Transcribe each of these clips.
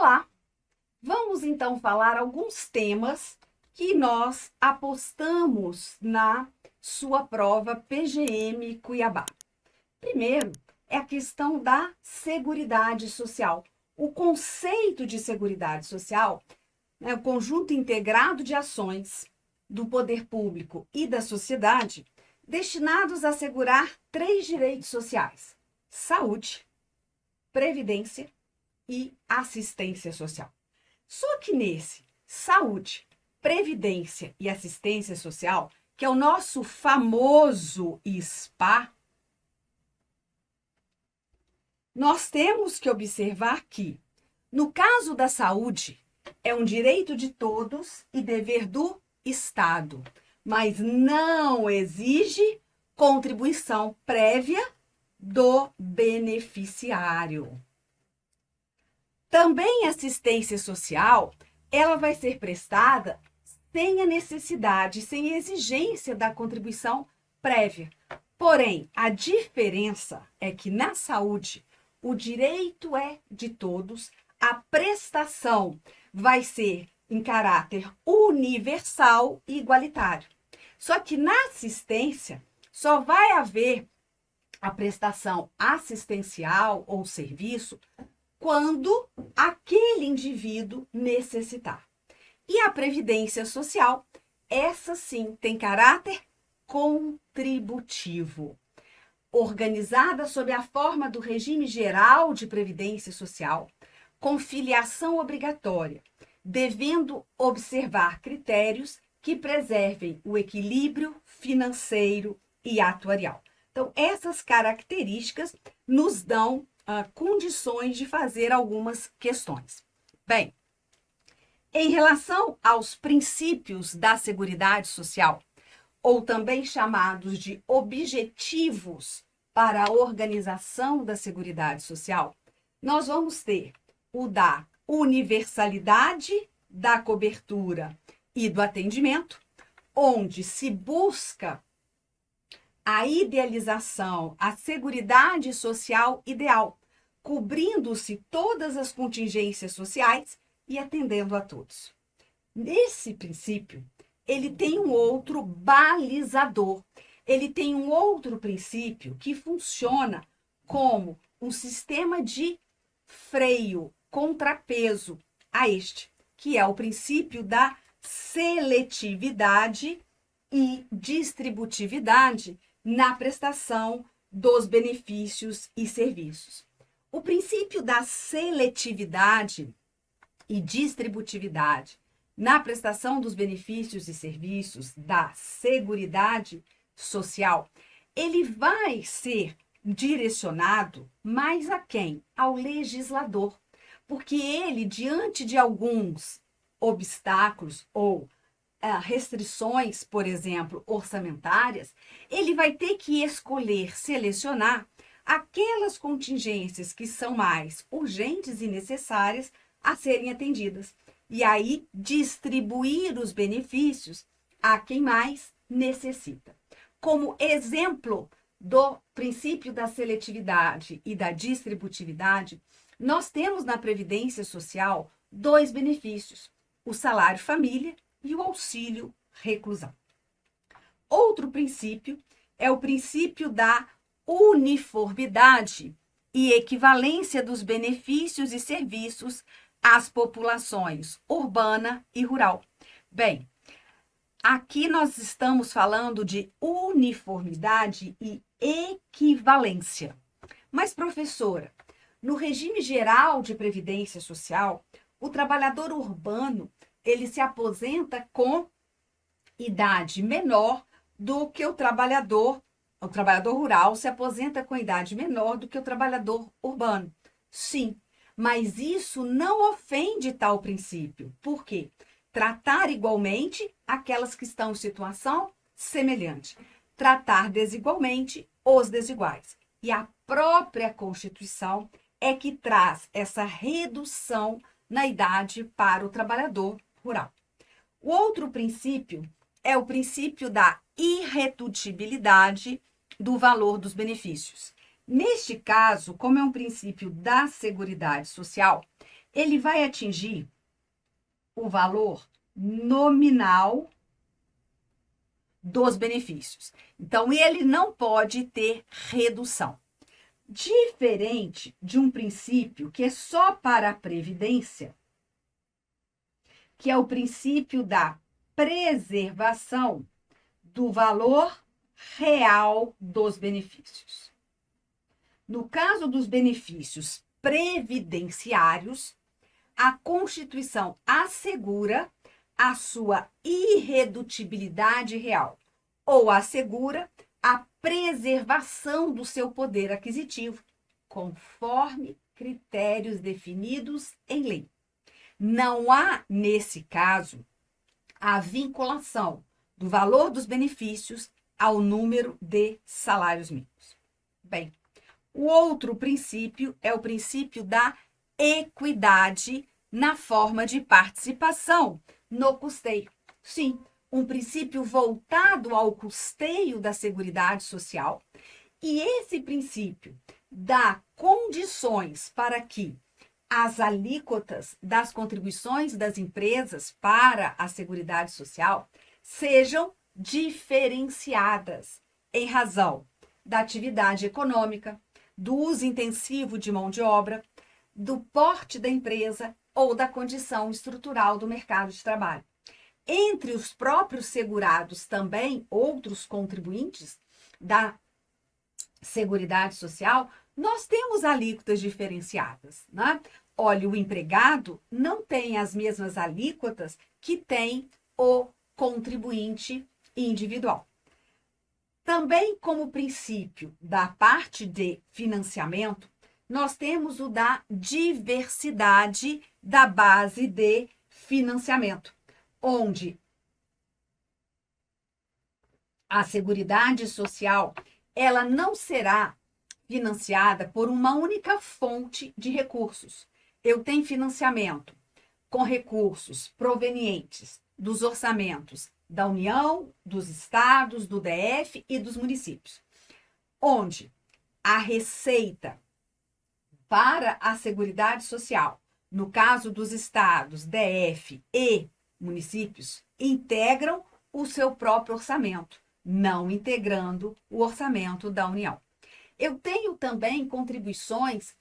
Olá! Vamos então falar alguns temas que nós apostamos na sua prova PGM Cuiabá. Primeiro é a questão da Seguridade Social. O conceito de Seguridade Social é o conjunto integrado de ações do poder público e da sociedade destinados a assegurar três direitos sociais: saúde, previdência e assistência social. Só que nesse saúde, previdência e assistência social, que é o nosso famoso SPA, nós temos que observar que, no caso da saúde, é um direito de todos e dever do Estado, mas não exige contribuição prévia do beneficiário. Também a assistência social, ela vai ser prestada sem a necessidade, sem a exigência da contribuição prévia. Porém, a diferença é que na saúde, o direito é de todos, a prestação vai ser em caráter universal e igualitário. Só que na assistência, só vai haver a prestação assistencial ou serviço quando aquele indivíduo necessitar. E a previdência social, essa sim tem caráter contributivo, organizada sob a forma do regime geral de previdência social, com filiação obrigatória, devendo observar critérios que preservem o equilíbrio financeiro e atuarial. Então, essas características nos dão condições de fazer algumas questões. Bem, em relação aos princípios da Seguridade Social, ou também chamados de objetivos para a organização da Seguridade Social, nós vamos ter o da universalidade da cobertura e do atendimento, onde se busca a idealização, a seguridade social ideal, cobrindo-se todas as contingências sociais e atendendo a todos. Nesse princípio, ele tem um outro balizador, ele tem um outro princípio que funciona como um sistema de freio, contrapeso a este, que é o princípio da seletividade e distributividade na prestação dos benefícios e serviços. O princípio da seletividade e distributividade na prestação dos benefícios e serviços da Seguridade Social, ele vai ser direcionado mais a quem? Ao legislador, porque ele, diante de alguns obstáculos ou restrições, por exemplo, orçamentárias, ele vai ter que escolher, selecionar aquelas contingências que são mais urgentes e necessárias a serem atendidas. E aí distribuir os benefícios a quem mais necessita. Como exemplo do princípio da seletividade e da distributividade, nós temos na Previdência Social dois benefícios: o salário família e o auxílio reclusão. Outro princípio é o princípio da uniformidade e equivalência dos benefícios e serviços às populações urbana e rural. Bem, aqui nós estamos falando de uniformidade e equivalência. Mas, professora, no regime geral de previdência social, o trabalhador urbano ele se aposenta com idade menor do que o trabalhador rural se aposenta com idade menor do que o trabalhador urbano. Sim, mas isso não ofende tal princípio. Por quê? Tratar igualmente aquelas que estão em situação semelhante. Tratar desigualmente os desiguais. E a própria Constituição é que traz essa redução na idade para o trabalhador rural. O outro princípio é o princípio da irredutibilidade do valor dos benefícios. Neste caso, como é um princípio da Seguridade Social, ele vai atingir o valor nominal dos benefícios. Então, ele não pode ter redução. Diferente de um princípio que é só para a Previdência, que é o princípio da preservação do valor real dos benefícios. No caso dos benefícios previdenciários, a Constituição assegura a sua irredutibilidade real, ou assegura a preservação do seu poder aquisitivo, conforme critérios definidos em lei. Não há, nesse caso, a vinculação do valor dos benefícios ao número de salários mínimos. Bem, o outro princípio é o princípio da equidade na forma de participação no custeio. Sim, um princípio voltado ao custeio da Seguridade Social. E esse princípio dá condições para que as alíquotas das contribuições das empresas para a Seguridade Social sejam diferenciadas em razão da atividade econômica, do uso intensivo de mão de obra, do porte da empresa ou da condição estrutural do mercado de trabalho. Entre os próprios segurados, também outros contribuintes da Seguridade Social, nós temos alíquotas diferenciadas, né? Olha, o empregado não tem as mesmas alíquotas que tem o contribuinte individual. Também como princípio da parte de financiamento, nós temos o da diversidade da base de financiamento, onde a Seguridade Social, ela não será financiada por uma única fonte de recursos. Eu tenho financiamento com recursos provenientes dos orçamentos da União, dos estados, do DF e dos municípios, onde a receita para a Seguridade Social, no caso dos estados, DF e municípios, integram o seu próprio orçamento, não integrando o orçamento da União. Eu tenho também contribuições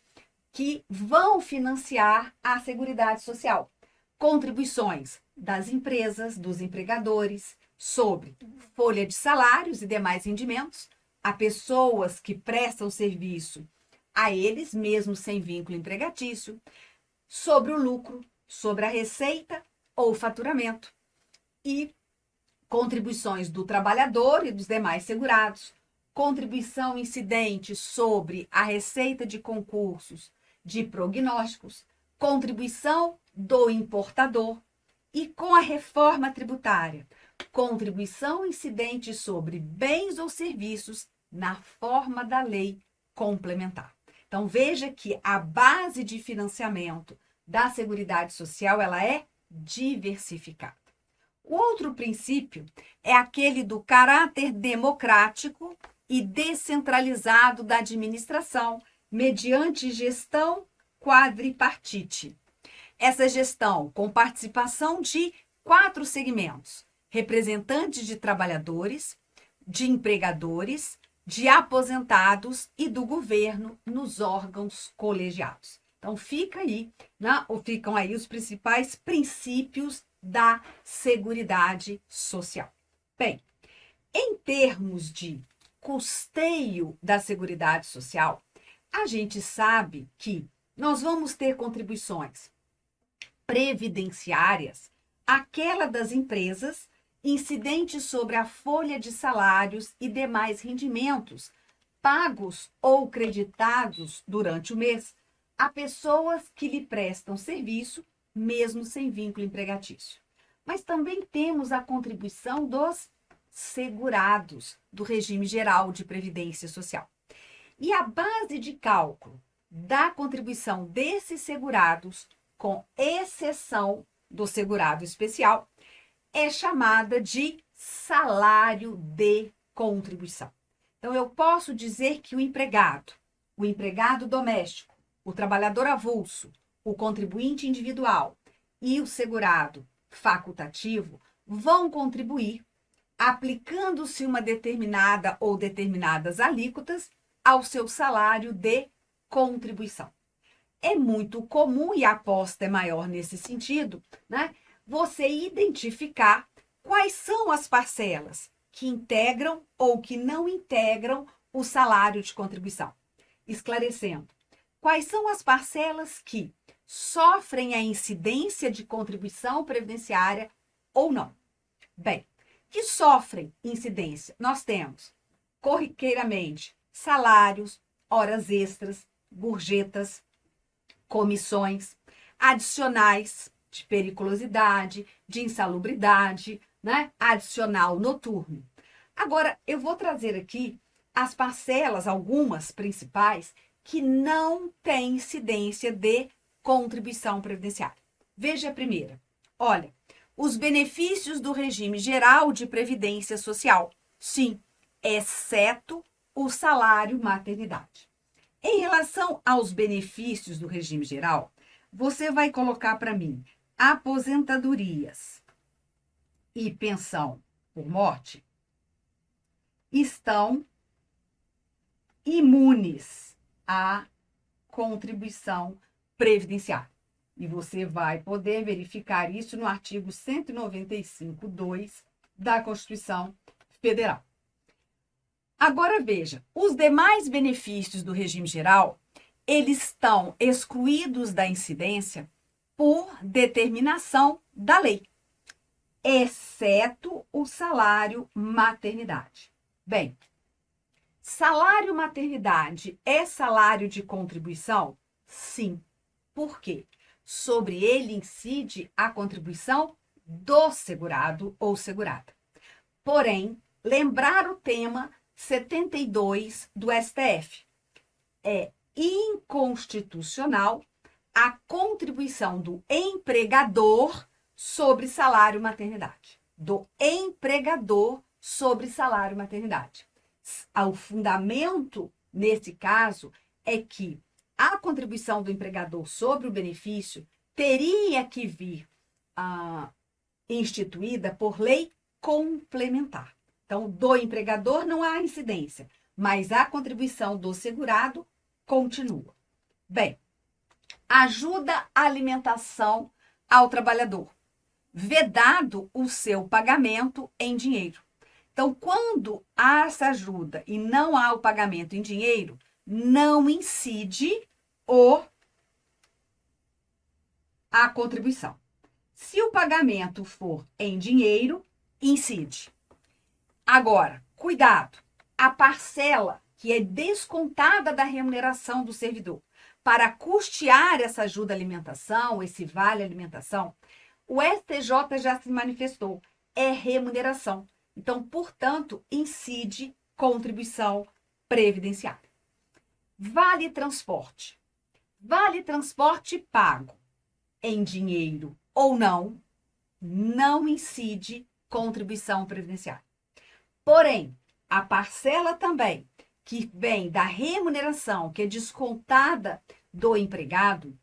que vão financiar a Seguridade Social. Contribuições das empresas, dos empregadores, sobre folha de salários e demais rendimentos, a pessoas que prestam serviço a eles, mesmo sem vínculo empregatício, sobre o lucro, sobre a receita ou faturamento, e contribuições do trabalhador e dos demais segurados, contribuição incidente sobre a receita de concursos de prognósticos, contribuição do importador e, com a reforma tributária, contribuição incidente sobre bens ou serviços na forma da lei complementar. Então, veja que a base de financiamento da Seguridade Social, ela é diversificada. O outro princípio é aquele do caráter democrático e descentralizado da administração, mediante gestão quadripartite. Essa gestão com participação de 4 segmentos: representantes de trabalhadores, de empregadores, de aposentados e do governo nos órgãos colegiados. Então, ficam aí os principais princípios da Seguridade Social. Bem, em termos de custeio da Seguridade Social, a gente sabe que nós vamos ter contribuições previdenciárias, aquela das empresas, incidentes sobre a folha de salários e demais rendimentos pagos ou creditados durante o mês a pessoas que lhe prestam serviço, mesmo sem vínculo empregatício. Mas também temos a contribuição dos segurados do regime geral de previdência social. E a base de cálculo da contribuição desses segurados, com exceção do segurado especial, é chamada de salário de contribuição. Então, eu posso dizer que o empregado doméstico, o trabalhador avulso, o contribuinte individual e o segurado facultativo vão contribuir aplicando-se uma determinada ou determinadas alíquotas ao seu salário de contribuição. É muito comum, e a aposta é maior nesse sentido, né, você identificar quais são as parcelas que integram ou que não integram o salário de contribuição. Esclarecendo, quais são as parcelas que sofrem a incidência de contribuição previdenciária ou não? Bem, que sofrem incidência, nós temos corriqueiramente salários, horas extras, gorjetas, comissões, adicionais de periculosidade, de insalubridade, né? Adicional noturno. Agora, eu vou trazer aqui as parcelas, algumas principais, que não têm incidência de contribuição previdenciária. Veja a primeira. Olha, os benefícios do regime geral de previdência social. Sim, exceto o salário maternidade. Em relação aos benefícios do regime geral, você vai colocar para mim aposentadorias e pensão por morte estão imunes à contribuição previdenciária. E você vai poder verificar isso no artigo 195.2 da Constituição Federal. Agora veja, os demais benefícios do regime geral, eles estão excluídos da incidência por determinação da lei, exceto o salário maternidade. Bem, salário maternidade é salário de contribuição? Sim. Por quê? Sobre ele incide a contribuição do segurado ou segurada. Porém, lembrar o tema 72 do STF. É inconstitucional a contribuição do empregador sobre salário maternidade. Do empregador sobre salário maternidade. O fundamento, nesse caso, é que a contribuição do empregador sobre o benefício teria que vir instituída por lei complementar. Então, do empregador não há incidência, mas a contribuição do segurado continua. Bem, ajuda à alimentação ao trabalhador, vedado o seu pagamento em dinheiro. Então, quando há essa ajuda e não há o pagamento em dinheiro, não incide a contribuição. Se o pagamento for em dinheiro, incide. Agora, cuidado, a parcela que é descontada da remuneração do servidor para custear essa ajuda à alimentação, esse vale alimentação, o STJ já se manifestou, é remuneração. Então, portanto, incide contribuição previdenciária. Vale transporte. Vale transporte pago em dinheiro ou não, não incide contribuição previdenciária. Porém, a parcela também que vem da remuneração, que é descontada do empregado,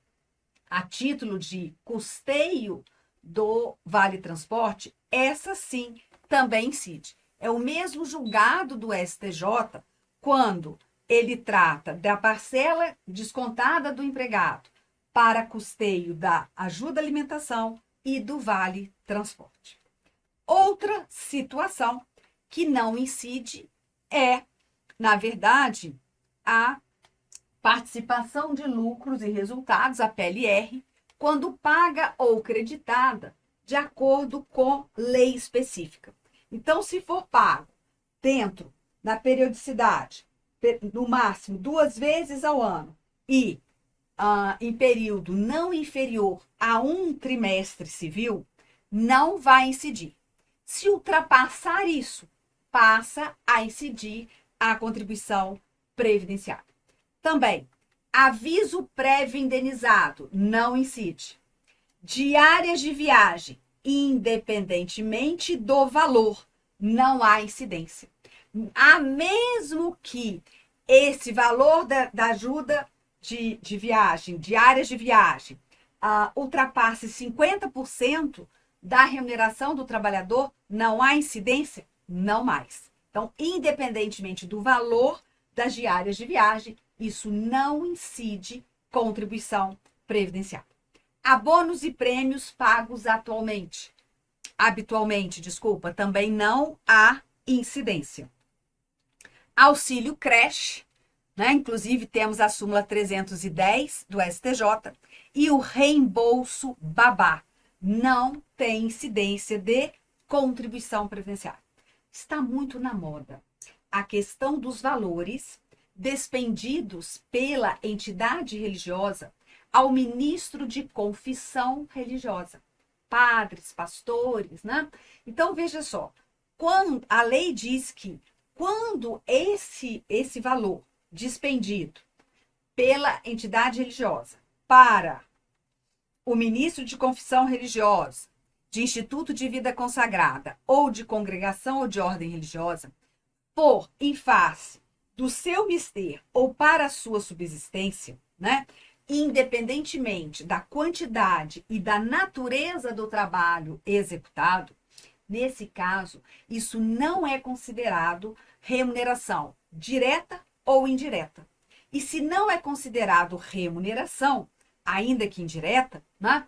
a título de custeio do Vale Transporte, essa sim também incide. É o mesmo julgado do STJ quando ele trata da parcela descontada do empregado para custeio da ajuda à alimentação e do Vale Transporte. Outra situação que não incide é, na verdade, a participação de lucros e resultados, a PLR, quando paga ou creditada de acordo com lei específica. Então, se for pago dentro da periodicidade, no máximo 2 vezes ao ano, e em período não inferior a 1 trimestre civil, não vai incidir. Se ultrapassar isso, passa a incidir a contribuição previdenciária. Também, aviso prévio indenizado não incide. Diárias de viagem, independentemente do valor, não há incidência. Mesmo que esse valor da ajuda de viagem, diárias de viagem, ultrapasse 50% da remuneração do trabalhador, não há incidência? Não mais. Então, independentemente do valor das diárias de viagem, isso não incide contribuição previdenciária. Há bônus e prêmios pagos habitualmente, também não há incidência. Auxílio creche, né? Inclusive temos a súmula 310 do STJ, e o reembolso babá. Não tem incidência de contribuição previdenciária. Está muito na moda a questão dos valores despendidos pela entidade religiosa ao ministro de confissão religiosa. Padres, pastores, né? Então, veja só, quando a lei diz que quando esse valor despendido pela entidade religiosa para o ministro de confissão religiosa, de instituto de vida consagrada ou de congregação ou de ordem religiosa, for em face do seu mister ou para a sua subsistência, né? Independentemente da quantidade e da natureza do trabalho executado, nesse caso, isso não é considerado remuneração direta ou indireta. E se não é considerado remuneração, ainda que indireta, né?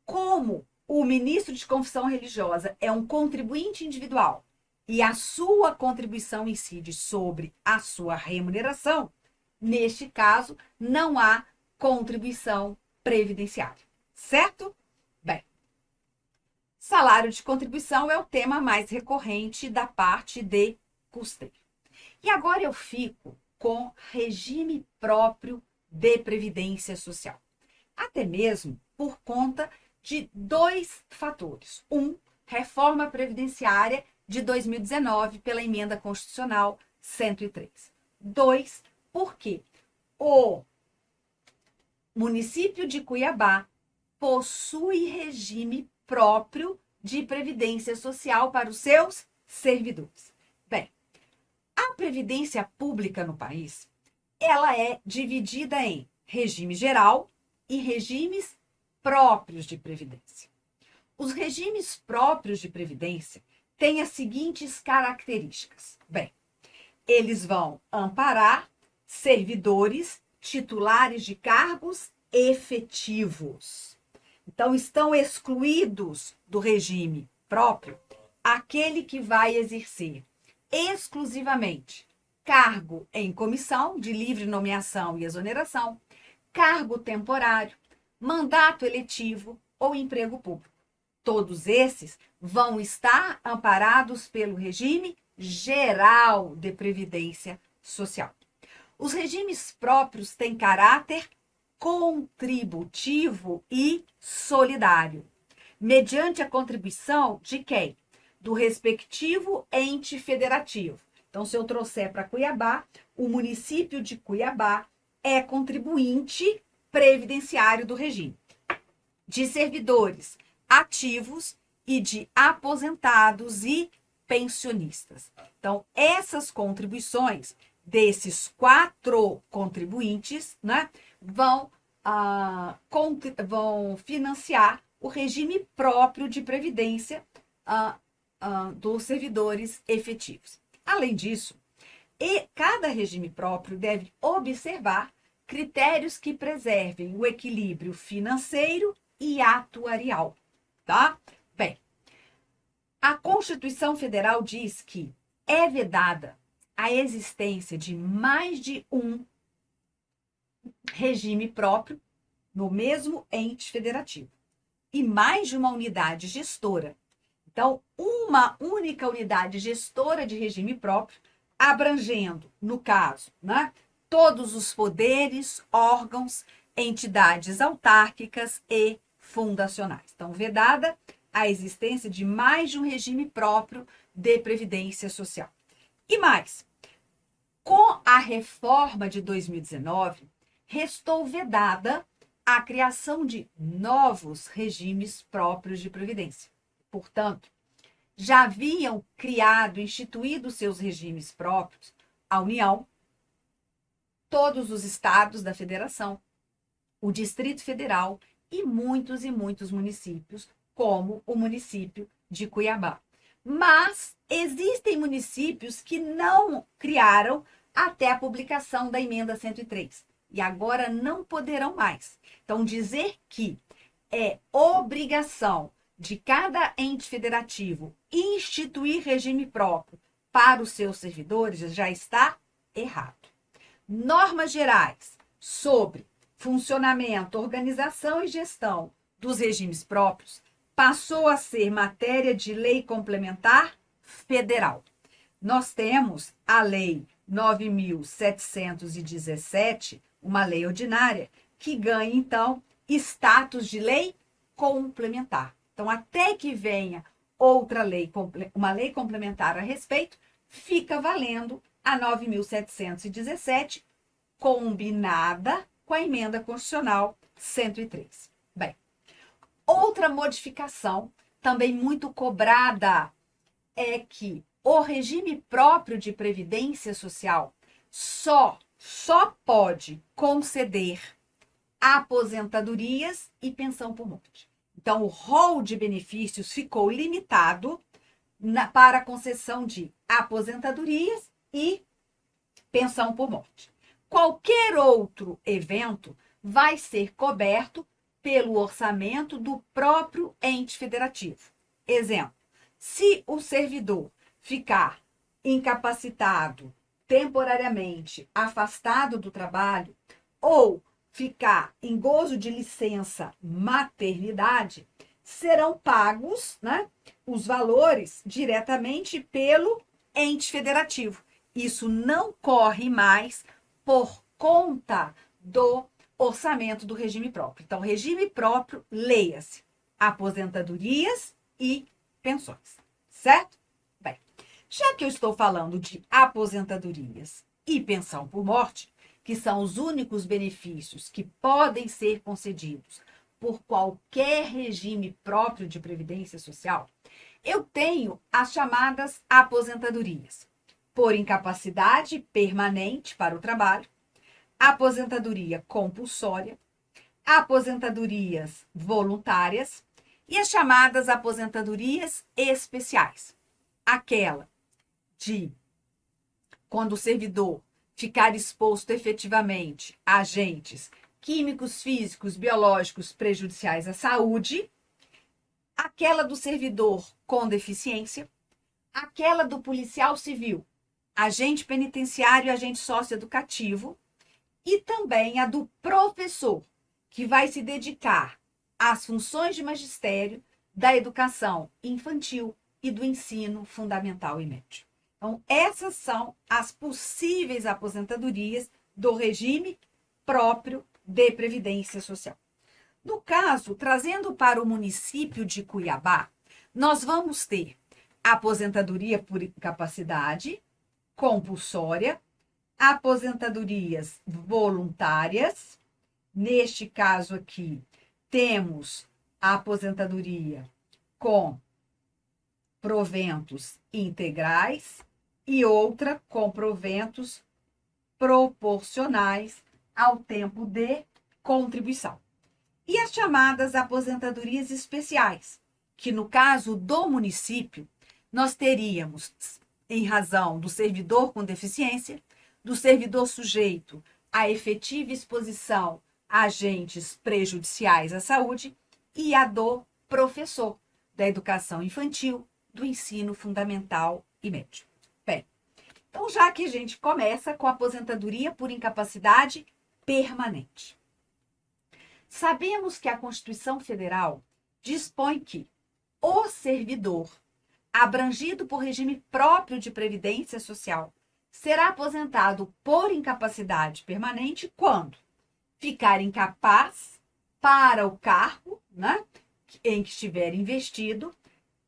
Como o ministro de confissão religiosa é um contribuinte individual e a sua contribuição incide sobre a sua remuneração, neste caso, não há contribuição previdenciária, certo? Bem, salário de contribuição é o tema mais recorrente da parte de custeio. E agora eu fico com regime próprio de previdência social. Até mesmo por conta de dois fatores. Reforma previdenciária de 2019 pela emenda constitucional 103. 2, porque o município de Cuiabá possui regime próprio de previdência social para os seus servidores. Bem, a previdência pública no país, ela é dividida em regime geral e regimes próprios de previdência. Os regimes próprios de previdência têm as seguintes características. Bem, eles vão amparar servidores titulares de cargos efetivos. Então, estão excluídos do regime próprio aquele que vai exercer exclusivamente cargo em comissão de livre nomeação e exoneração, cargo temporário, mandato eletivo ou emprego público. Todos esses vão estar amparados pelo regime geral de previdência social. Os regimes próprios têm caráter contributivo e solidário, mediante a contribuição de quem? Do respectivo ente federativo. Então, se eu trouxer para Cuiabá, o município de Cuiabá é contribuinte previdenciário do regime de servidores ativos e de aposentados e pensionistas. Então, essas contribuições desses 4 contribuintes, né, vão financiar o regime próprio de previdência dos servidores efetivos. Além disso, cada regime próprio deve observar critérios que preservem o equilíbrio financeiro e atuarial, tá? Bem, a Constituição Federal diz que é vedada a existência de mais de um regime próprio no mesmo ente federativo e mais de uma unidade gestora. Então, uma única unidade gestora de regime próprio, abrangendo, no caso, né, todos os poderes, órgãos, entidades autárquicas e fundacionais. Então, vedada a existência de mais de um regime próprio de previdência social. E mais, com a reforma de 2019, restou vedada a criação de novos regimes próprios de previdência. Portanto, já haviam instituído seus regimes próprios a União, todos os estados da Federação, o Distrito Federal e muitos municípios, como o município de Cuiabá. Mas existem municípios que não criaram até a publicação da emenda 103 e agora não poderão mais. Então, dizer que é obrigação de cada ente federativo instituir regime próprio para os seus servidores já está errado. Normas gerais sobre funcionamento, organização e gestão dos regimes próprios passou a ser matéria de lei complementar federal. Nós temos a Lei 9.717, uma lei ordinária, que ganha, então, status de lei complementar. Então, até que venha outra lei, uma lei complementar a respeito, fica valendo a 9.717, combinada com a emenda constitucional 103. Bem, outra modificação, também muito cobrada, é que o regime próprio de previdência social só pode conceder aposentadorias e pensão por morte. Então, o rol de benefícios ficou limitado para a concessão de aposentadorias e pensão por morte. Qualquer outro evento vai ser coberto pelo orçamento do próprio ente federativo. Exemplo, se o servidor ficar incapacitado, temporariamente afastado do trabalho ou ficar em gozo de licença maternidade, serão pagos, né, os valores diretamente pelo ente federativo. Isso não corre mais por conta do orçamento do regime próprio. Então, regime próprio, leia-se aposentadorias e pensões, certo? Bem, já que eu estou falando de aposentadorias e pensão por morte, que são os únicos benefícios que podem ser concedidos por qualquer regime próprio de previdência social, eu tenho as chamadas aposentadorias por incapacidade permanente para o trabalho, aposentadoria compulsória, aposentadorias voluntárias e as chamadas aposentadorias especiais. Aquela de quando o servidor ficar exposto efetivamente a agentes químicos, físicos, biológicos prejudiciais à saúde, aquela do servidor com deficiência, aquela do policial civil, agente penitenciário e agente socioeducativo, e também a do professor, que vai se dedicar às funções de magistério da educação infantil e do ensino fundamental e médio. Então, essas são as possíveis aposentadorias do regime próprio de previdência social. No caso, trazendo para o município de Cuiabá, nós vamos ter aposentadoria por incapacidade compulsória, aposentadorias voluntárias. Neste caso aqui, temos a aposentadoria com proventos integrais e outra com proventos proporcionais ao tempo de contribuição. E as chamadas aposentadorias especiais, que no caso do município, nós teríamos, em razão do servidor com deficiência, do servidor sujeito à efetiva exposição a agentes prejudiciais à saúde e a do professor da educação infantil, do ensino fundamental e médio. Bem, então já que a gente começa com a aposentadoria por incapacidade permanente. Sabemos que a Constituição Federal dispõe que o servidor, abrangido por regime próprio de previdência social, será aposentado por incapacidade permanente quando ficar incapaz para o cargo, né, em que estiver investido,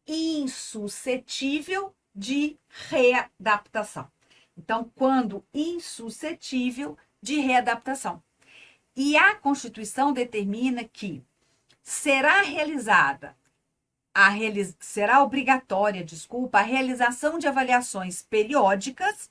insuscetível de readaptação. Então, quando insuscetível de readaptação. E a Constituição determina que será obrigatória, a realização de avaliações periódicas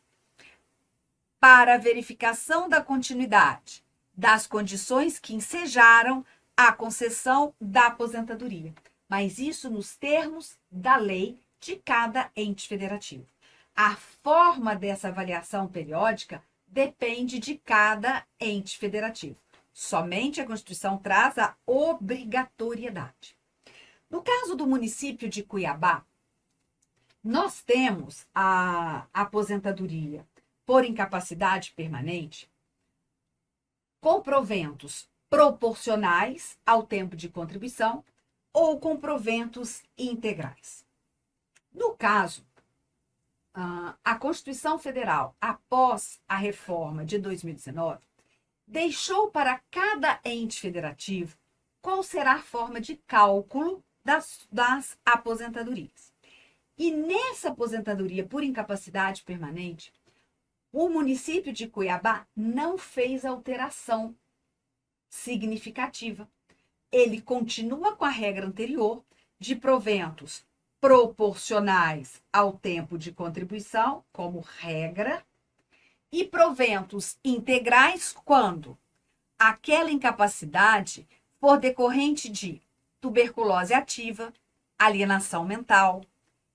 para a verificação da continuidade das condições que ensejaram a concessão da aposentadoria, mas isso nos termos da lei de cada ente federativo. A forma dessa avaliação periódica depende de cada ente federativo. Somente a Constituição traz a obrigatoriedade. No caso do município de Cuiabá, nós temos a aposentadoria por incapacidade permanente com proventos proporcionais ao tempo de contribuição ou com proventos integrais. No caso, a Constituição Federal, após a reforma de 2019, deixou para cada ente federativo qual será a forma de cálculo das aposentadorias. E nessa aposentadoria por incapacidade permanente, o município de Cuiabá não fez alteração significativa. Ele continua com a regra anterior de proventos proporcionais ao tempo de contribuição, como regra, e proventos integrais quando aquela incapacidade for decorrente de tuberculose ativa, alienação mental,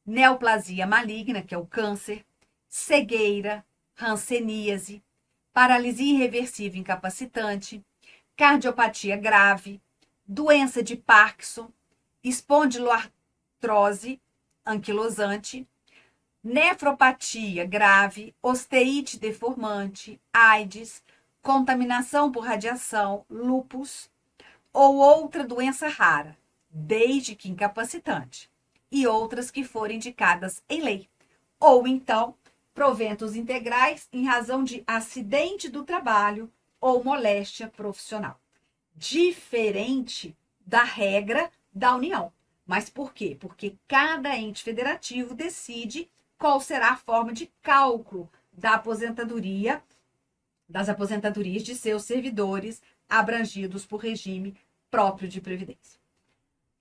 neoplasia maligna, que é o câncer, cegueira, hanseníase, paralisia irreversível incapacitante, cardiopatia grave, doença de Parkinson, espondiloartrose anquilosante, nefropatia grave, osteite deformante, AIDS, contaminação por radiação, lúpus ou outra doença rara, desde que incapacitante, e outras que forem indicadas em lei, ou então proventos integrais em razão de acidente do trabalho ou moléstia profissional. Diferente da regra da União. Mas por quê? Porque cada ente federativo decide qual será a forma de cálculo da aposentadoria, das aposentadorias de seus servidores abrangidos por regime próprio de previdência.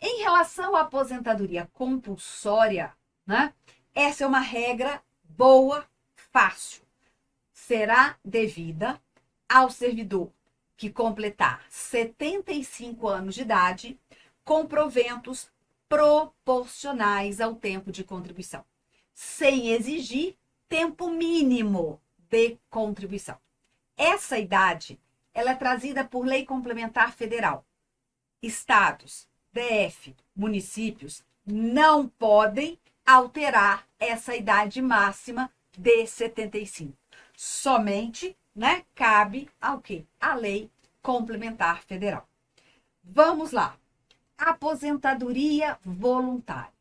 Em relação à aposentadoria compulsória, né, essa é uma regra boa, fácil. Será devida ao servidor que completar 75 anos de idade com proventos proporcionais ao tempo de contribuição, sem exigir tempo mínimo de contribuição. Essa idade, ela é trazida por lei complementar federal. Estados, DF, municípios não podem alterar essa idade máxima de 75. Somente, né, cabe ao quê? A lei complementar federal. Vamos lá. Aposentadoria voluntária.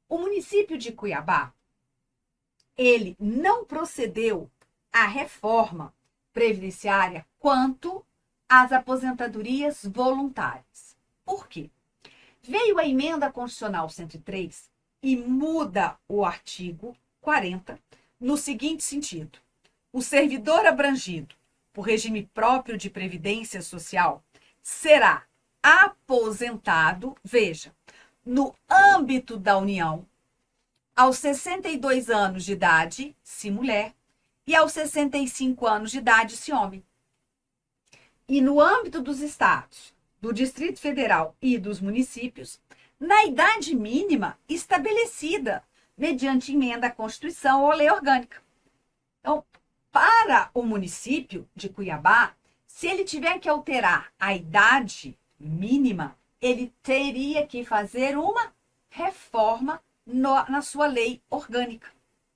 O município de Cuiabá, ele não procedeu à reforma previdenciária quanto às aposentadorias voluntárias. Por quê? Veio a emenda constitucional 103 e muda o artigo 40 no seguinte sentido: o servidor abrangido por regime próprio de previdência social será aposentado, veja, no âmbito da União, aos 62 anos de idade, se mulher, e aos 65 anos de idade, se homem. E no âmbito dos estados, do Distrito Federal e dos municípios, na idade mínima estabelecida mediante emenda à Constituição ou lei orgânica. Então, para o município de Cuiabá, se ele tiver que alterar a idade mínima, ele teria que fazer uma reforma na sua lei orgânica,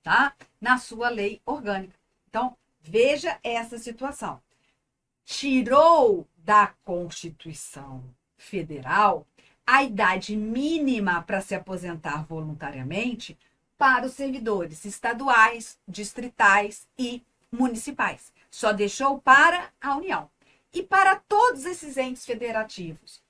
tá? Na sua lei orgânica. Então, veja essa situação. Tirou da Constituição Federal a idade mínima para se aposentar voluntariamente para os servidores estaduais, distritais e municipais. Só deixou para a União. E para todos esses entes federativos,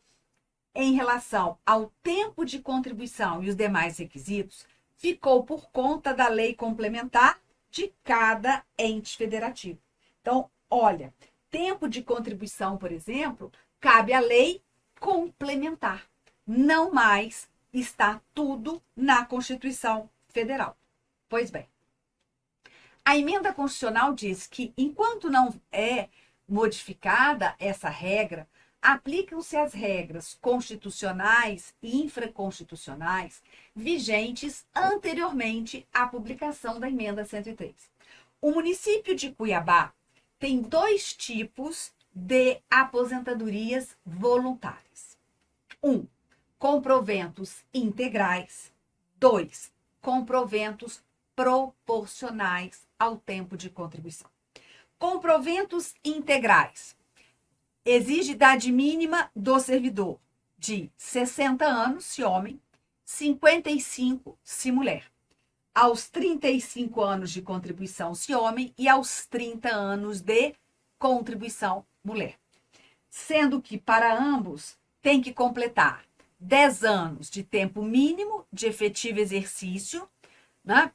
em relação ao tempo de contribuição e os demais requisitos, ficou por conta da lei complementar de cada ente federativo. Então, olha, tempo de contribuição, por exemplo, cabe à lei complementar. Não mais está tudo na Constituição Federal. Pois bem, a emenda constitucional diz que, enquanto não é modificada essa regra, aplicam-se as regras constitucionais e infraconstitucionais vigentes anteriormente à publicação da Emenda 103. O município de Cuiabá tem 2 tipos de aposentadorias voluntárias. 1, com proventos integrais. 2, com proventos proporcionais ao tempo de contribuição. Com proventos integrais, exige idade mínima do servidor de 60 anos, se homem, 55 se mulher. Aos 35 anos de contribuição, se homem, e aos 30 anos de contribuição, mulher. Sendo que para ambos tem que completar 10 anos de tempo mínimo de efetivo exercício, né,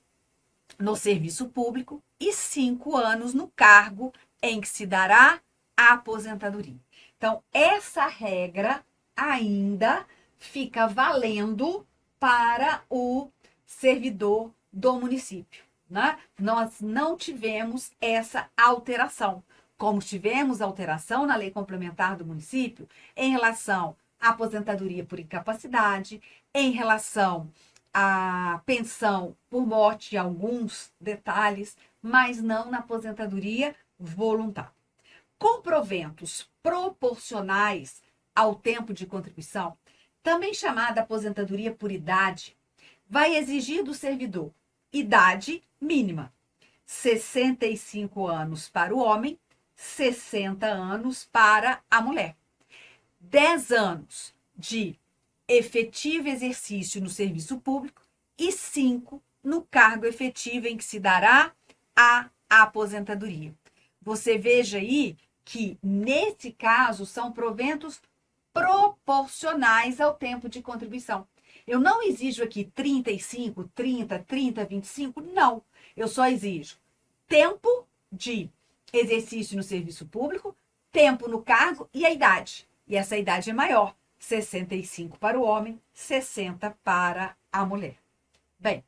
no serviço público e 5 anos no cargo em que se dará a aposentadoria. Então, essa regra ainda fica valendo para o servidor do município, né? Nós não tivemos essa alteração, como tivemos alteração na lei complementar do município em relação à aposentadoria por incapacidade, em relação à pensão por morte e alguns detalhes, mas não na aposentadoria voluntária. Com proventos proporcionais ao tempo de contribuição, também chamada aposentadoria por idade, vai exigir do servidor idade mínima, 65 anos para o homem, 60 anos para a mulher. 10 anos de efetivo exercício no serviço público e 5 no cargo efetivo em que se dará a aposentadoria. Você veja aí que, nesse caso, são proventos proporcionais ao tempo de contribuição. Eu não exijo aqui 35, 30, 30, 25, não. Eu só exijo tempo de exercício no serviço público, tempo no cargo e a idade. E essa idade é maior, 65 para o homem, 60 para a mulher. Bem,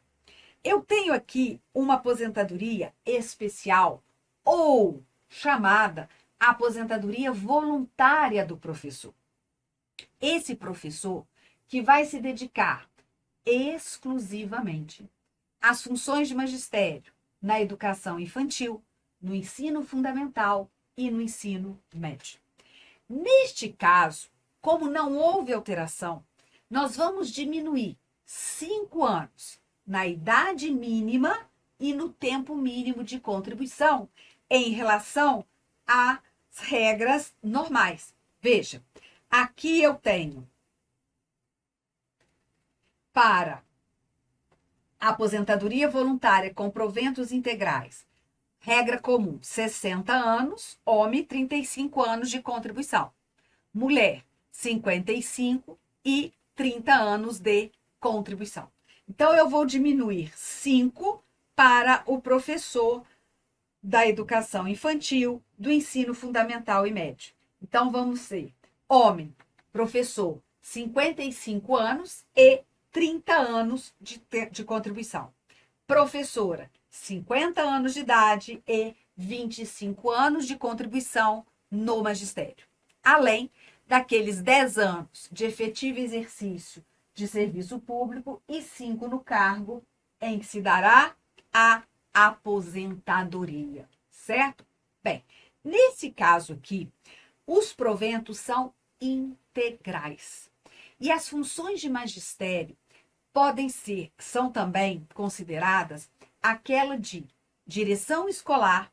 eu tenho aqui uma aposentadoria especial ou chamada aposentadoria voluntária do professor. Esse professor que vai se dedicar exclusivamente às funções de magistério na educação infantil, no ensino fundamental e no ensino médio. Neste caso, como não houve alteração, nós vamos diminuir 5 anos na idade mínima e no tempo mínimo de contribuição em relação às regras normais. Veja, aqui eu tenho para a aposentadoria voluntária com proventos integrais, regra comum, 60 anos, homem, 35 anos de contribuição. Mulher, 55 e 30 anos de contribuição. Então, eu vou diminuir 5 para o professor da educação infantil, do ensino fundamental e médio. Então, vamos ser homem, professor, 55 anos e 30 anos de contribuição. Professora, 50 anos de idade e 25 anos de contribuição no magistério. Além daqueles 10 anos de efetivo exercício de serviço público e 5 no cargo em que se dará a aposentadoria, certo? Bem, nesse caso aqui, os proventos são integrais. E as funções de magistério são também consideradas aquela de direção escolar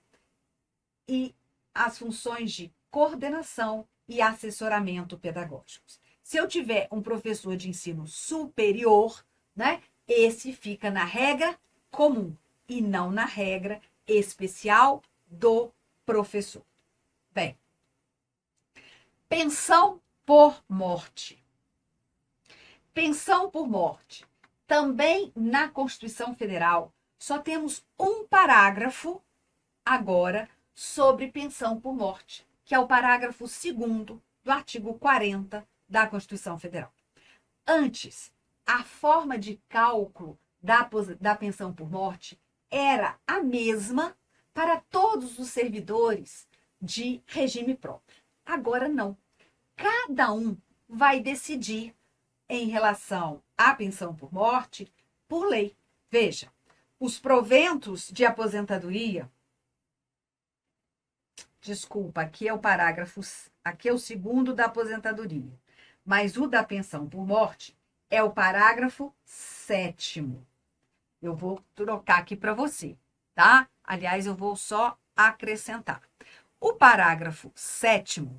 e as funções de coordenação e assessoramento pedagógicos. Se eu tiver um professor de ensino superior, né, esse fica na regra comum e não na regra especial do professor. Bem, pensão por morte. Pensão por morte. Também na Constituição Federal, só temos um parágrafo agora sobre pensão por morte, que é o parágrafo 2º do artigo 40 da Constituição Federal. Antes, a forma de cálculo da pensão por morte era a mesma para todos os servidores de regime próprio. Agora não. cada um vai decidir em relação à pensão por morte por lei. Veja, os proventos de aposentadoria, desculpa, aqui é o parágrafo, aqui é o segundo da aposentadoria, mas o da pensão por morte é o parágrafo 7º. Eu vou trocar aqui para você, tá? Aliás, eu vou só acrescentar. O parágrafo 7º,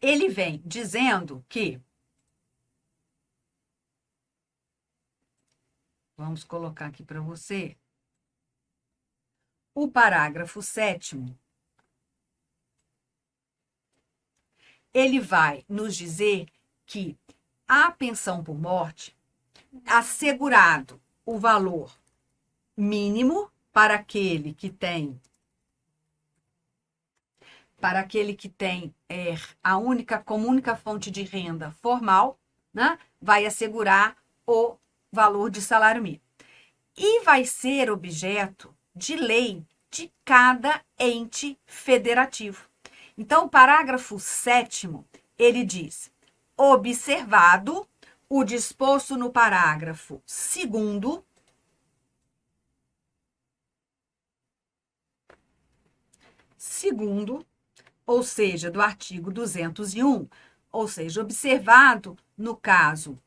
ele vem dizendo que, vamos colocar aqui para você, o parágrafo 7º, ele vai nos dizer que a pensão por morte, assegurado o valor mínimo para aquele que tem como única fonte de renda formal, né, vai assegurar o valor de salário mínimo. E vai ser objeto de lei de cada ente federativo. Então, o parágrafo 7º, ele diz: observado o disposto no parágrafo 2º, ou seja, do artigo 201, ou seja, observado, no caso,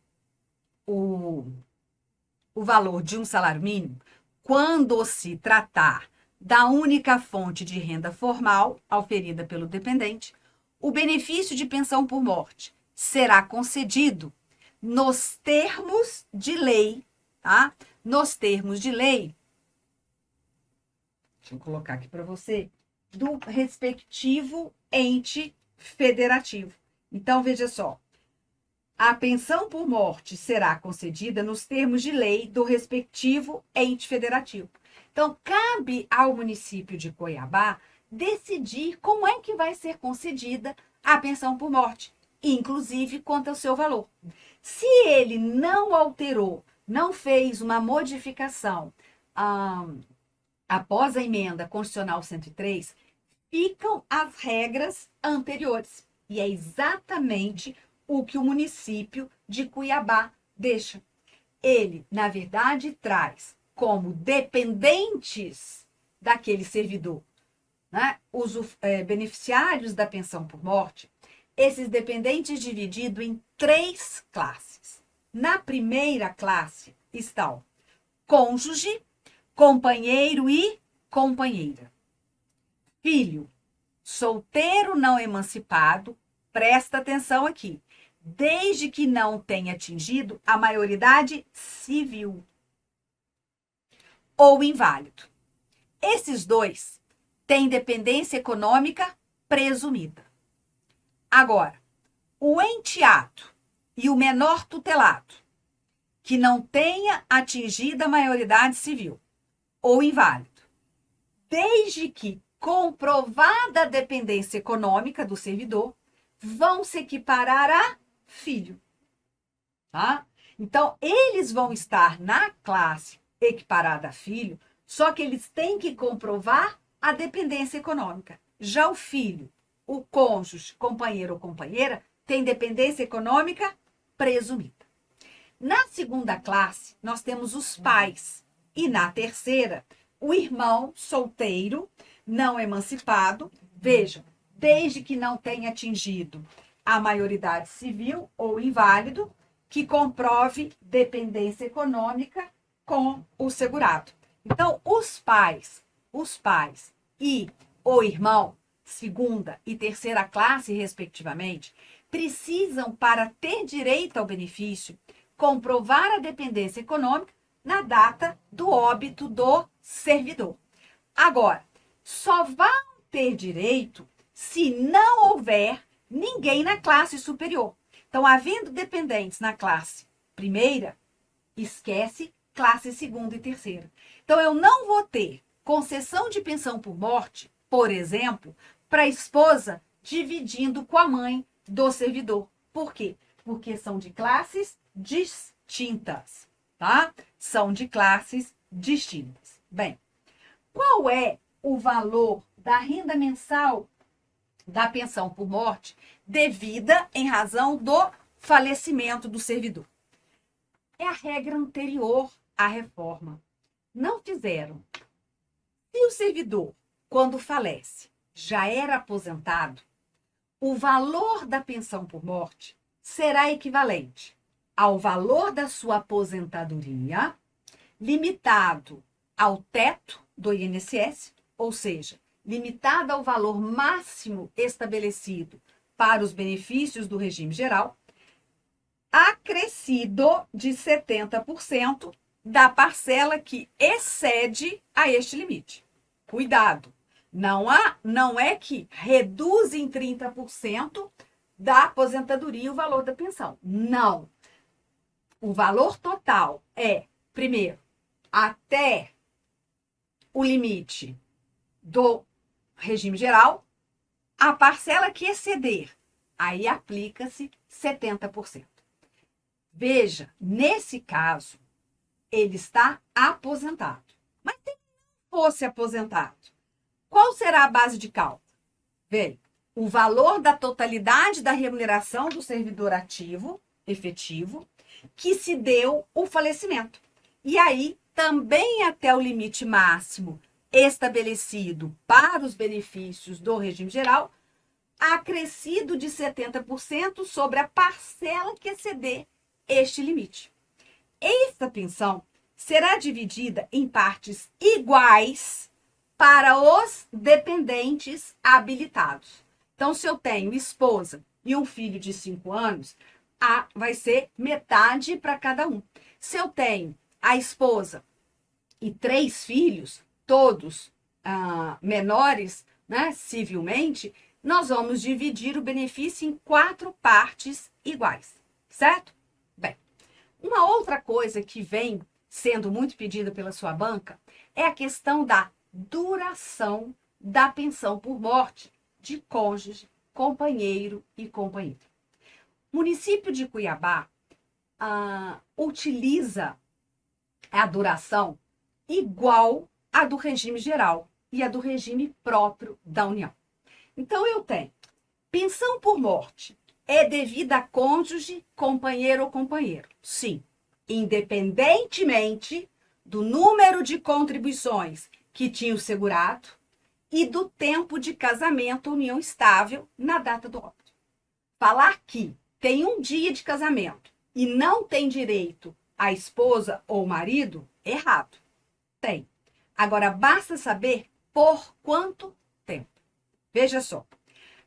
o valor de um salário mínimo, quando se tratar da única fonte de renda formal auferida pelo dependente, o benefício de pensão por morte será concedido nos termos de lei, tá? Nos termos de lei, deixa eu colocar aqui para você, do respectivo ente federativo. Então, veja só, a pensão por morte será concedida nos termos de lei do respectivo ente federativo. Então, cabe ao município de Cuiabá decidir como é que vai ser concedida a pensão por morte, inclusive quanto ao seu valor. Se ele não alterou, não fez uma modificação após a emenda constitucional 103, ficam as regras anteriores. E é exatamente o que o município de Cuiabá deixa. Ele, na verdade, traz como dependentes daquele servidor, né, os beneficiários da pensão por morte, esses dependentes divididos em 3 classes. Na primeira classe estão cônjuge, companheiro e companheira. Filho, solteiro não emancipado, presta atenção aqui, desde que não tenha atingido a maioridade civil. Ou inválido. Esses dois têm dependência econômica presumida. Agora, o enteado e o menor tutelado, que não tenha atingido a maioridade civil, ou inválido, desde que comprovada a dependência econômica do servidor, vão se equiparar a filho. Tá? Então, eles vão estar na classe equiparada a filho, só que eles têm que comprovar a dependência econômica. Já o filho, o cônjuge, companheiro ou companheira, tem dependência econômica presumida. Na segunda classe, nós temos os pais. E na terceira, o irmão solteiro, não emancipado, vejam, desde que não tenha atingido a maioridade civil ou inválido, que comprove dependência econômica com o segurado. Então, os pais e o irmão, segunda e terceira classe, respectivamente, precisam, para ter direito ao benefício, comprovar a dependência econômica na data do óbito do servidor. Agora, só vão ter direito se não houver ninguém na classe superior. Então, havendo dependentes na classe primeira, esquece classe segunda e terceira. Então, eu não vou ter concessão de pensão por morte, por exemplo, para a esposa dividindo com a mãe do servidor. Por quê? Porque são de classes distintas, tá? São de classes distintas. Bem, qual é o valor da renda mensal da pensão por morte devida em razão do falecimento do servidor. É a regra anterior à reforma. Não fizeram. Se o servidor, quando falece, já era aposentado, o valor da pensão por morte será equivalente ao valor da sua aposentadoria, limitado ao teto do INSS, ou seja, limitado ao valor máximo estabelecido para os benefícios do regime geral, acrescido de 70% da parcela que excede a este limite. Cuidado, não é que reduz em 30% da aposentadoria o valor da pensão. Não. O valor total é, primeiro, até o limite do regime geral, a parcela que exceder, aí aplica-se 70%. Veja, nesse caso, ele está aposentado. Mas se não fosse aposentado, qual será a base de cálculo? Veja, o valor da totalidade da remuneração do servidor ativo, efetivo, que se deu o falecimento. E aí, também até o limite máximo estabelecido para os benefícios do regime geral, acrescido de 70% sobre a parcela que exceder este limite. Esta pensão será dividida em partes iguais para os dependentes habilitados. Então, se eu tenho esposa e um filho de 5 anos, vai ser metade para cada um. Se eu tenho a esposa e 3 filhos, todos menores, né, civilmente, nós vamos dividir o benefício em 4 partes iguais, certo? Bem, uma outra coisa que vem sendo muito pedida pela sua banca é a questão da duração da pensão por morte de cônjuge, companheiro e companheira. O município de Cuiabá utiliza a duração igual à do regime geral e à do regime próprio da União. Então, eu tenho pensão por morte é devida a cônjuge, companheiro ou companheiro. Sim, independentemente do número de contribuições que tinha o segurado e do tempo de casamento ou união estável na data do óbito. Falar que tem um dia de casamento e não tem direito a esposa ou marido, errado. Tem. Agora, basta saber por quanto tempo. Veja só,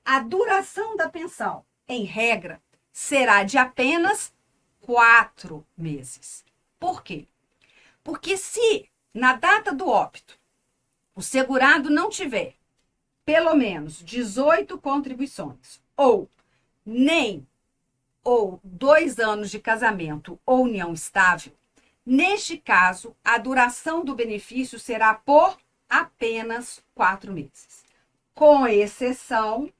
a duração da pensão, em regra, será de apenas 4 meses. Por quê? Porque se na data do óbito o segurado não tiver pelo menos 18 contribuições ou 2 anos de casamento ou união estável, neste caso, a duração do benefício será por apenas 4 meses. Com exceção,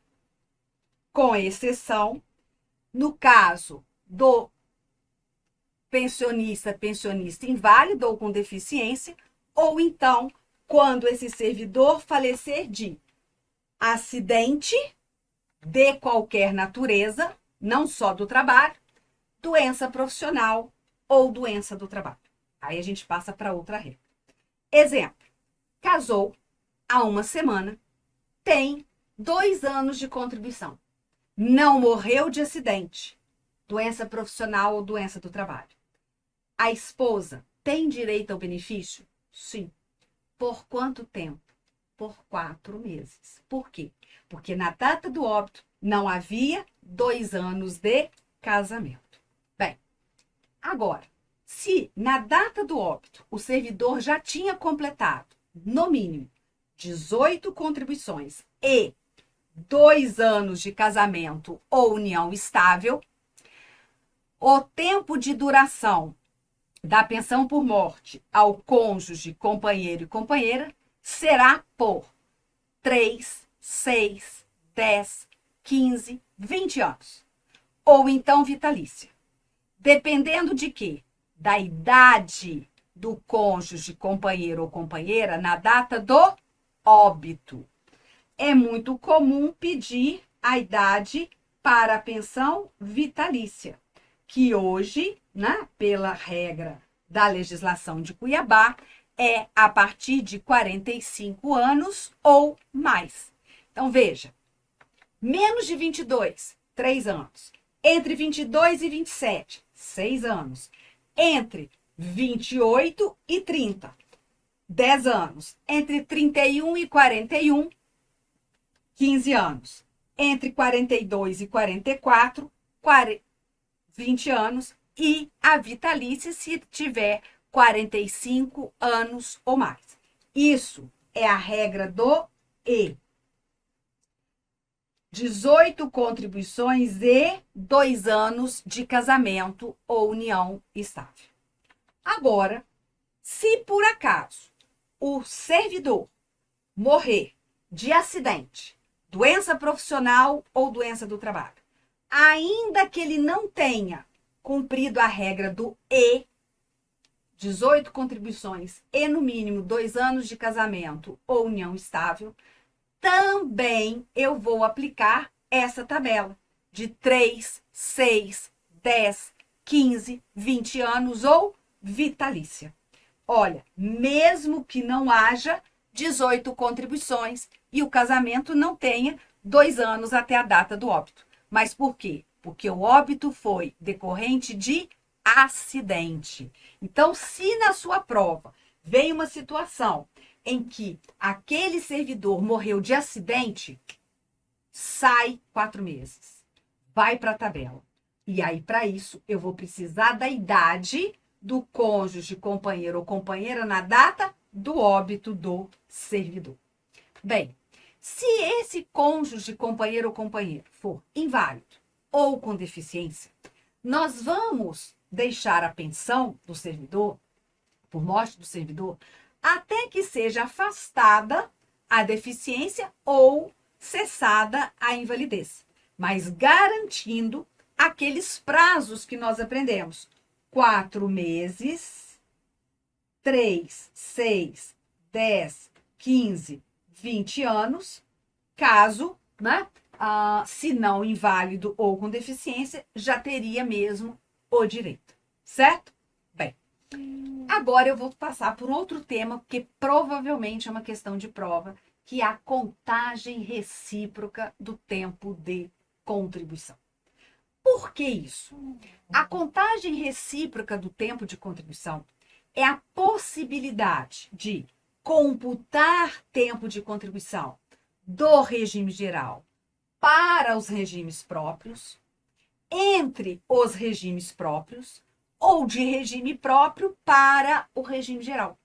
no caso do pensionista inválido ou com deficiência, ou então, quando esse servidor falecer de acidente de qualquer natureza, não só do trabalho, doença profissional ou doença do trabalho. Aí a gente passa para outra regra. Exemplo, casou há 1 semana, tem 2 anos de contribuição, não morreu de acidente, doença profissional ou doença do trabalho. A esposa tem direito ao benefício? Sim. Por quanto tempo? Por 4 meses. Por quê? Porque na data do óbito não havia 2 anos de casamento. Bem, agora, se na data do óbito o servidor já tinha completado, no mínimo, 18 contribuições e 2 anos de casamento ou união estável, o tempo de duração da pensão por morte ao cônjuge, companheiro e companheira será por 3, 6, 10, 15, 20 anos. Ou então vitalícia. Dependendo de quê? Da idade do cônjuge, companheiro ou companheira na data do óbito. é muito comum pedir a idade para a pensão vitalícia, que hoje, né, pela regra da legislação de Cuiabá, é a partir de 45 anos ou mais. Então, veja, menos de 22, 3 anos. Entre 22 e 27, 6 anos. Entre 28 e 30, 10 anos. Entre 31 e 41, 15 anos. Entre 42 e 44, 20 anos. E a vitalícia se tiver 45 anos ou mais. Isso é a regra do E. 18 contribuições e 2 anos de casamento ou união estável. Agora, se por acaso o servidor morrer de acidente, doença profissional ou doença do trabalho, ainda que ele não tenha cumprido a regra do E, 18 contribuições e no mínimo 2 anos de casamento ou união estável, também eu vou aplicar essa tabela de 3, 6, 10, 15, 20 anos ou vitalícia. Olha, mesmo que não haja 18 contribuições e o casamento não tenha 2 anos até a data do óbito. Mas por quê? Porque o óbito foi decorrente de acidente. Então, se na sua prova vem uma situação em que aquele servidor morreu de acidente, sai 4 meses. Vai para a tabela. E aí, para isso, eu vou precisar da idade do cônjuge, companheiro ou companheira na data do óbito do servidor. Bem, se esse cônjuge, companheiro ou companheira for inválido ou com deficiência, nós vamos deixar a pensão do servidor, por morte do servidor, até que seja afastada a deficiência ou cessada a invalidez, mas garantindo aqueles prazos que nós aprendemos. 4 meses, 3, 6, 10, 15, 20 anos, caso, né, se não inválido ou com deficiência, já teria mesmo o direito, certo? Bem, agora eu vou passar por outro tema, porque provavelmente é uma questão de prova, que é a contagem recíproca do tempo de contribuição. Por que isso? A contagem recíproca do tempo de contribuição é a possibilidade de computar tempo de contribuição do regime geral para os regimes próprios, entre os regimes próprios, ou de regime próprio para o regime geral,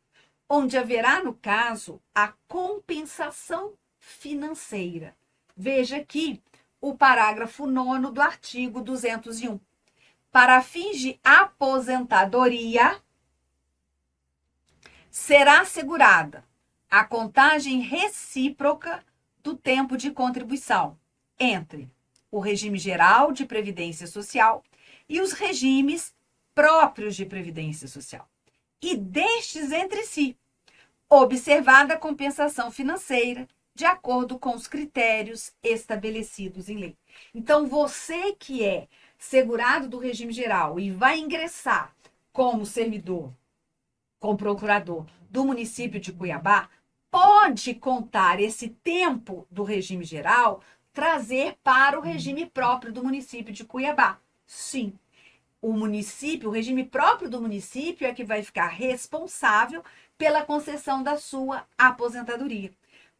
onde haverá, no caso, a compensação financeira. Veja aqui o parágrafo 9º do artigo 201. Para fins de aposentadoria, será assegurada a contagem recíproca do tempo de contribuição entre o regime geral de previdência social e os regimes próprios de previdência social, e destes entre si, observada a compensação financeira de acordo com os critérios estabelecidos em lei. Então, você que é segurado do regime geral e vai ingressar como servidor, como procurador do município de Cuiabá, pode contar esse tempo do regime geral, trazer para o regime próprio do município de Cuiabá. Sim. O município, o regime próprio do município é que vai ficar responsável pela concessão da sua aposentadoria,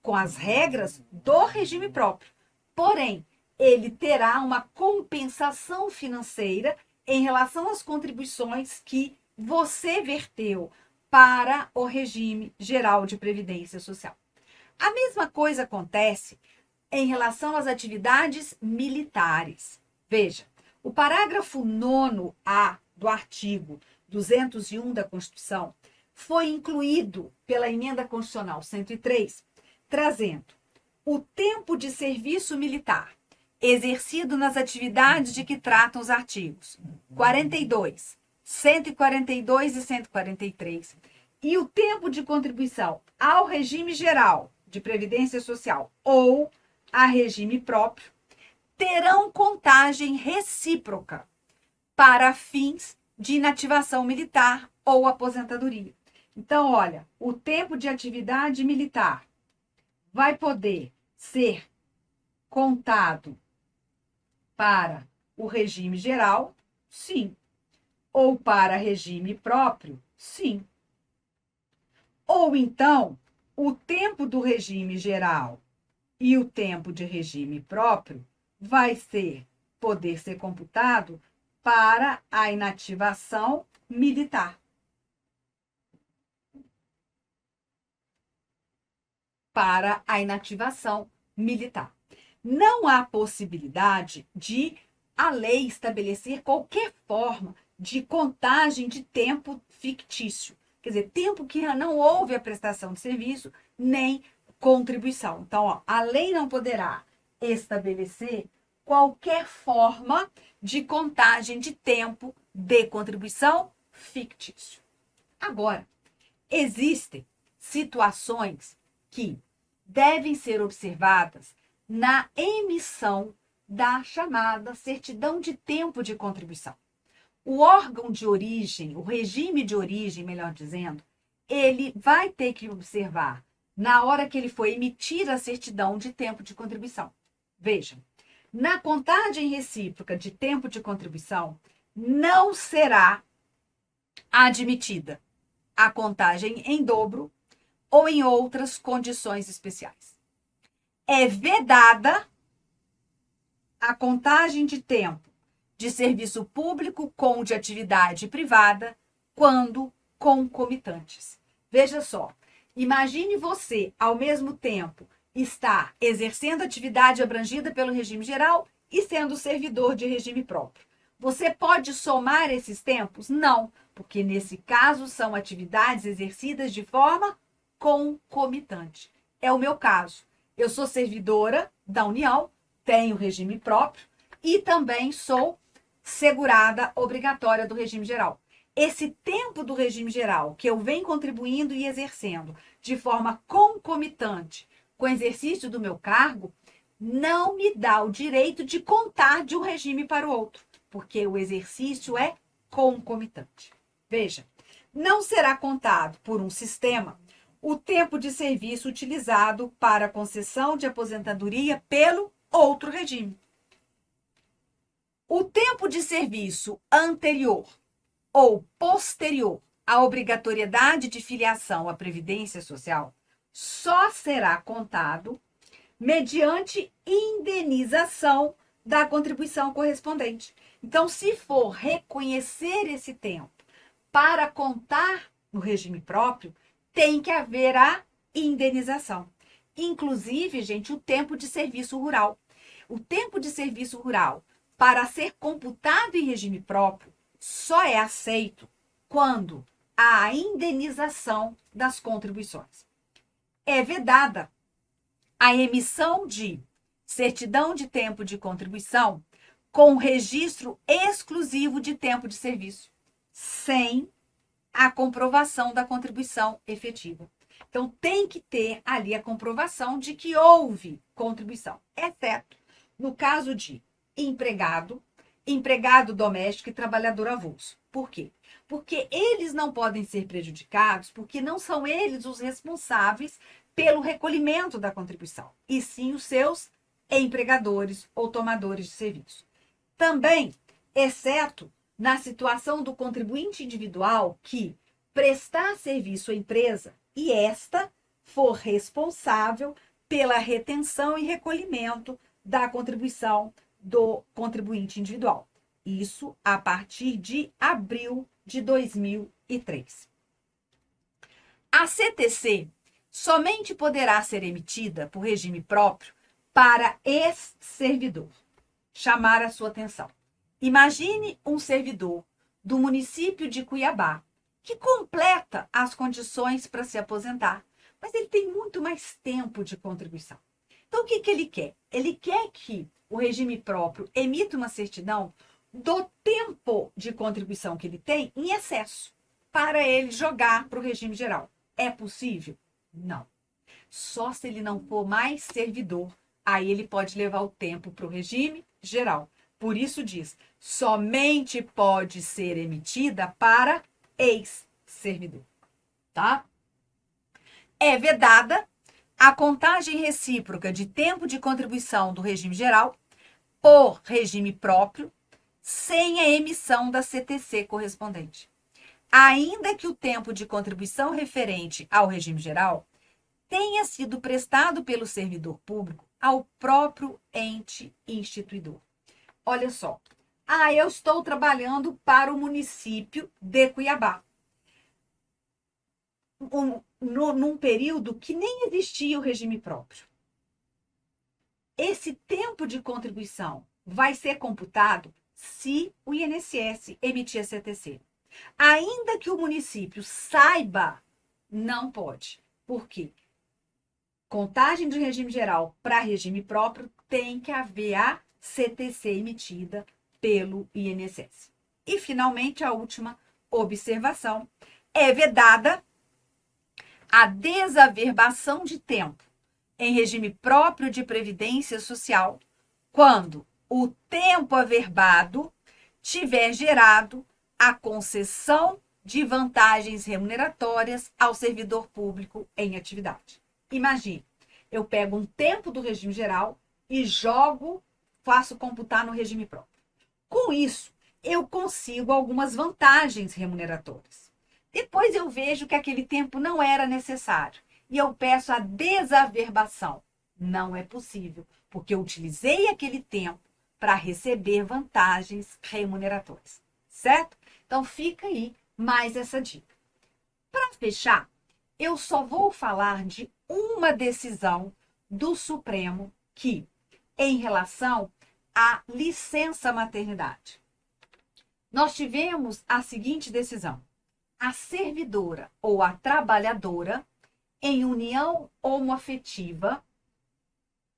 com as regras do regime próprio. Porém, ele terá uma compensação financeira em relação às contribuições que você verteu para o regime geral de previdência social. A mesma coisa acontece em relação às atividades militares. Veja, o parágrafo 9º-A do artigo 201 da Constituição foi incluído pela Emenda Constitucional 103, trazendo o tempo de serviço militar exercido nas atividades de que tratam os artigos 42, 142 e 143, e o tempo de contribuição ao regime geral de previdência social ou a regime próprio terão contagem recíproca para fins de inativação militar ou aposentadoria. Então, olha, o tempo de atividade militar vai poder ser contado para o regime geral, sim. Ou para regime próprio, sim. Ou então, o tempo do regime geral e o tempo de regime próprio vai poder ser computado para a inativação militar. Para a inativação militar. Não há possibilidade de a lei estabelecer qualquer forma de contagem de tempo fictício. Quer dizer, tempo que não houve a prestação de serviço nem contribuição. Então, ó, a lei não poderá estabelecer qualquer forma de contagem de tempo de contribuição fictício. Agora, existem situações que devem ser observadas na emissão da chamada certidão de tempo de contribuição. O órgão de origem, o regime de origem, melhor dizendo, ele vai ter que observar na hora que ele for emitir a certidão de tempo de contribuição. Vejam, na contagem recíproca de tempo de contribuição, não será admitida a contagem em dobro ou em outras condições especiais. É vedada a contagem de tempo de serviço público com de atividade privada quando concomitantes. Veja só, imagine você, ao mesmo tempo, estar exercendo atividade abrangida pelo regime geral e sendo servidor de regime próprio. Você pode somar esses tempos? Não, porque nesse caso são atividades exercidas de forma concomitante. É o meu caso. Eu sou servidora da União, tenho regime próprio e também sou segurada obrigatória do regime geral. Esse tempo do regime geral que eu venho contribuindo e exercendo de forma concomitante com o exercício do meu cargo não me dá o direito de contar de um regime para o outro, porque o exercício é concomitante. Veja, não será contado por um sistema o tempo de serviço utilizado para a concessão de aposentadoria pelo outro regime. O tempo de serviço anterior ou posterior à obrigatoriedade de filiação à Previdência Social só será contado mediante indenização da contribuição correspondente. Então, se for reconhecer esse tempo para contar no regime próprio, tem que haver a indenização. Inclusive, gente, o tempo de serviço rural. O tempo de serviço rural, para ser computado em regime próprio, só é aceito quando há a indenização das contribuições. É vedada a emissão de certidão de tempo de contribuição com registro exclusivo de tempo de serviço, sem a comprovação da contribuição efetiva. Então, tem que ter ali a comprovação de que houve contribuição, exceto no caso de empregado, empregado doméstico e trabalhador avulso. Por quê? Porque eles não podem ser prejudicados, porque não são eles os responsáveis pelo recolhimento da contribuição, e sim os seus empregadores ou tomadores de serviço. Também, exceto na situação do contribuinte individual que prestar serviço à empresa e esta for responsável pela retenção e recolhimento da contribuição do contribuinte individual. Isso a partir de abril de 2003. A CTC somente poderá ser emitida por regime próprio para ex-servidor. Chamar a sua atenção. Imagine um servidor do município de Cuiabá que completa as condições para se aposentar, mas ele tem muito mais tempo de contribuição. Então, o que ele quer? Ele quer que o regime próprio emita uma certidão do tempo de contribuição que ele tem em excesso, para ele jogar para o regime geral. É possível? Não. Só se ele não for mais servidor, aí ele pode levar o tempo para o regime geral. Por isso diz, somente pode ser emitida para ex-servidor, tá? É vedada a contagem recíproca de tempo de contribuição do regime geral por regime próprio, sem a emissão da CTC correspondente. Ainda que o tempo de contribuição referente ao regime geral tenha sido prestado pelo servidor público ao próprio ente instituidor. Olha só, eu estou trabalhando para o município de Cuiabá. Num período que nem existia o regime próprio. Esse tempo de contribuição vai ser computado se o INSS emitir a CTC. Ainda que o município saiba, não pode. Por quê? Contagem de regime geral para regime próprio tem que haver a CTC emitida pelo INSS. E, finalmente, a última observação. É vedada a desaverbação de tempo em regime próprio de previdência social quando o tempo averbado tiver gerado a concessão de vantagens remuneratórias ao servidor público em atividade. Imagine, eu pego um tempo do regime geral e faço computar no regime próprio. Com isso, eu consigo algumas vantagens remuneratórias. Depois eu vejo que aquele tempo não era necessário e eu peço a desaverbação. Não é possível, porque eu utilizei aquele tempo para receber vantagens remuneratórias, certo? Então fica aí mais essa dica. Para fechar, eu só vou falar de uma decisão do Supremo que, em relação à licença maternidade, nós tivemos a seguinte decisão: a servidora ou a trabalhadora em união homoafetiva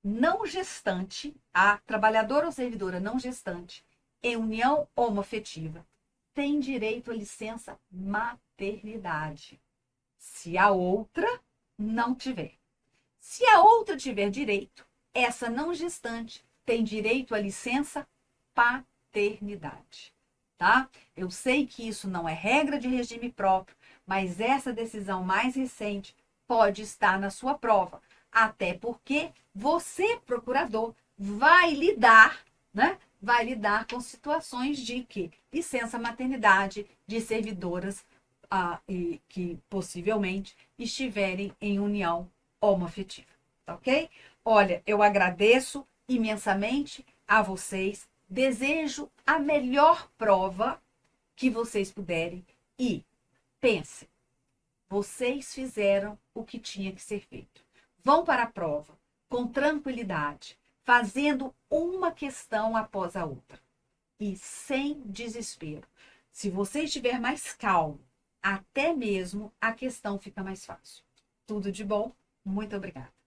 não gestante, a trabalhadora ou servidora não gestante em união homoafetiva tem direito à licença maternidade, se a outra não tiver. Se a outra tiver direito, essa não gestante tem direito à licença paternidade, tá? Eu sei que isso não é regra de regime próprio, mas essa decisão mais recente pode estar na sua prova, até porque você, procurador, vai lidar, né? Vai lidar com situações de que licença maternidade de servidoras que possivelmente estiverem em união homoafetiva, tá ok? Olha, eu agradeço imensamente a vocês, desejo a melhor prova que vocês puderem e pensem, vocês fizeram o que tinha que ser feito. Vão para a prova com tranquilidade, fazendo uma questão após a outra e sem desespero. Se você estiver mais calmo, até mesmo a questão fica mais fácil. Tudo de bom. Muito obrigada.